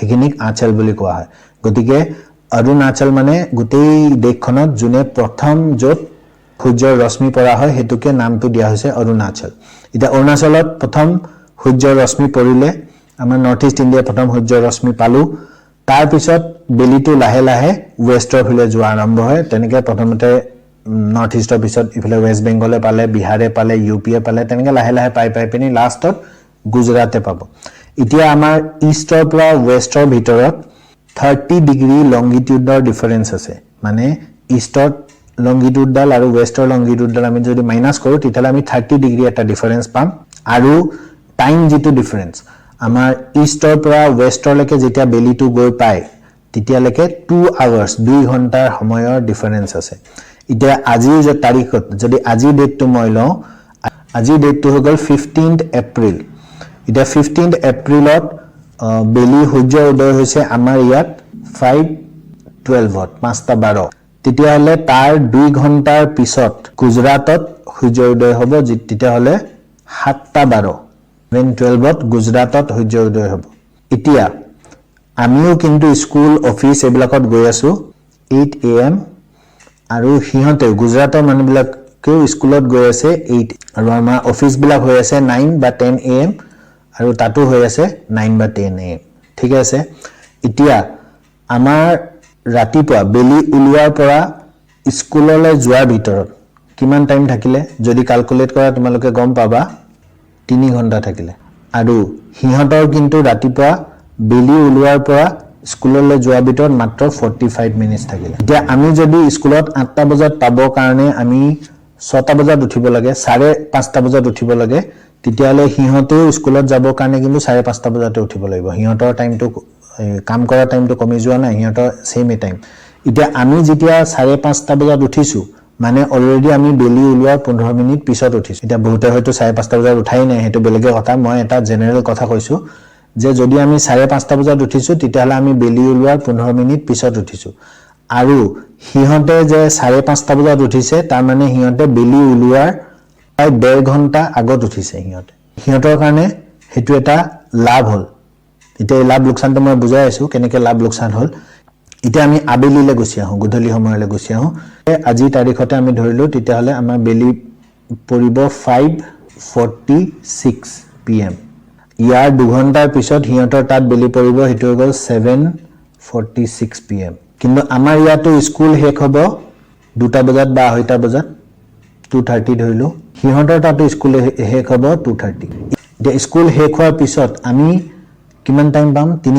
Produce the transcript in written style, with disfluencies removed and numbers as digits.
সেইখিনিক আঁচল বুলি কোৱা হয় গতিকে অৰুণাচল মানে গোটেই দেশখনত যোনে প্ৰথম য'ত সূৰ্যৰ ৰশ্মি পৰা হয় হেতুকে নামটো দিয়া হৈছে অৰুণাচল এতিয়া অৰুণাচলত প্ৰথম সূৰ্যৰ ৰশ্মি পৰিলে আমাৰ নৰ্থ ইষ্ট ইণ্ডিয়া প্ৰথম সূৰ্যৰ ৰশ্মি পালো তাৰ পিছত বেলিটো লাহে লাহে ওয়েষ্টৰ ফালে যোৱা আৰম্ভ হয় তেনেকে প্ৰথমতে নৰ্থ ইষ্টৰ পিছত ইফালে ওয়েষ্ট বেংগলে পালে বিহাৰে পালে ইউপিয়ে পালে তেনেকে লাহে লাহে পাই পিনি লাষ্টত গুজৰাটে পাব এতিয়া আমাৰ ইষ্টৰ পৰা ওয়েষ্টৰ ভিতৰত 30 ডিগ্ৰী লংগিটিউডৰ ডিফাৰেন্স আছে মানে ইষ্টত লংগিটিউডডাল আৰু ওয়েষ্টৰ লংগিটিউডডাল আমি যদি মাইনাস কৰো তেতিয়ালে আমি 30 ডিগ্ৰী এটা ডিফাৰেন্স পাম আৰু টাইম যেটো ডিফাৰেন্স আমাৰ ইষ্টৰ পৰা ওয়েষ্টৰলৈকে যেতিয়া বেলিটো গৈ পায় তেতিয়ালৈকে 2 আৱাৰ্স 2 ঘণ্টাৰ সময়ৰ ডিফাৰেন্স আছে এতিয়া আজিৰ যে তাৰিখত যদি আজি ডেটটো মই লওঁ আজি ডেটটো হৈ গল 15th এপ্ৰিল এতিয়া 15th এপ্ৰিলত বেলি সূৰ্য উদয় হৈছে আমাৰ ইয়াত 5:12 5:12 তেতিয়া হলে তাৰ 2 ঘণ্টাৰ পিছত গুজৰাটত সূৰ্য উদয় হ'ব তেতিয়া হলে 7:12 7:12 গুজৰাটত সূৰ্য উদয় হ'ব এতিয়া আমিও কিন্তু স্কুল অফিস এবিলাকত গৈ আছো 8 am আৰু হিহঁতে গুজৰাটৰ মানুহবিলাক কেও স্কুলত গৈ আছে 8 আৰু আমাৰ অফিস বিলাক হৈ আছে 9 বা 10 am আৰু তাতো হৈ আছে 9 বা 10 am ঠিক আছে এতিয়া আমাৰ ৰাতিপুৱা বেলি উলিওৱাৰ পৰা স্কুললৈ যোৱাৰ ভিতৰত কিমান টাইম থাকিলে যদি ক্যালকুলেট কৰা তোমালোকে গম পাবা 3 ঘণ্টা থাকিলে আৰু হিহঁতৰ কিন্তু ৰাতিপুৱা বেলি উলিওৱাৰ পৰা স্কুললৈ যোৱাৰ ভিতৰত মাত্ৰ 45 মিনিটস থাকিলে এতিয়া আমি যদি স্কুলত 8টা বজাত পাব কাৰণে আমি 6টা বজাত উঠিব লাগে 5:30 বজাত উঠিব লাগে তেতিয়ালে হিহঁতেও স্কুলত যাব কাৰণে কিন্তু 5:30 বজাতে উঠিব লাগিব হিহঁতৰ টাইমটো কাম কৰা টাইমটো কমি যোৱা নাই হিহঁতৰ সেম টাইম এতিয়া আমি যেতিয়া 5:30 বজাত উঠিছো মানে অলৰেডি আমি বেলি উলিওৱাৰ 15 মিনিট পিছত উঠিছো এতিয়া বহুতে হয়তো 5:30 বজাত উঠাই নাই হেতু বেলেগে কথা মই এটা জেনাৰেল কথা কৈছো যে যদি আমি 5:30 বজাত উঠিছো তেতিয়ালে আমি বেলি উলিওৱাৰ 15 মিনিট পিছত উঠিছো আৰু হিহঁতে যে 5:30 বজাত উঠিছে তাৰ মানে হিহঁতে বেলি উলিওৱাৰ প্ৰায় 1.5 ঘণ্টা আগত উঠিছে হিহঁতৰ কাৰণে হেতু এটা লাভ হল এতিয়া লাভ লোকসানটো মই বুজাই আছো কেনেকে লাভ লোকসান হল এতিয়া আমি আবেলিলে গুছি আহো গধূলি সময়লৈ গুছি আহো আজি তাৰিখতে আমি ধৰিলো তেতিয়ালে আমাৰ বেলি পৰিব 5:46 pm ইয়াৰ 2 ঘণ্টাৰ পিছত হিহঁতৰ তাত বেলি পৰিব হেতু হৈ গল 7:46 pm কিন্তু আমাৰ ইয়াতো স্কুল শেষ হ'ব 2টা বজাত বা 2:30 বজাত 2:30 ধৰিলো হিহঁতৰ তাতো স্কুল শেষ হ'ব 2:30 এতিয়া স্কুল শেষ হোৱাৰ পিছত আমি কিমান টাইম পাম 3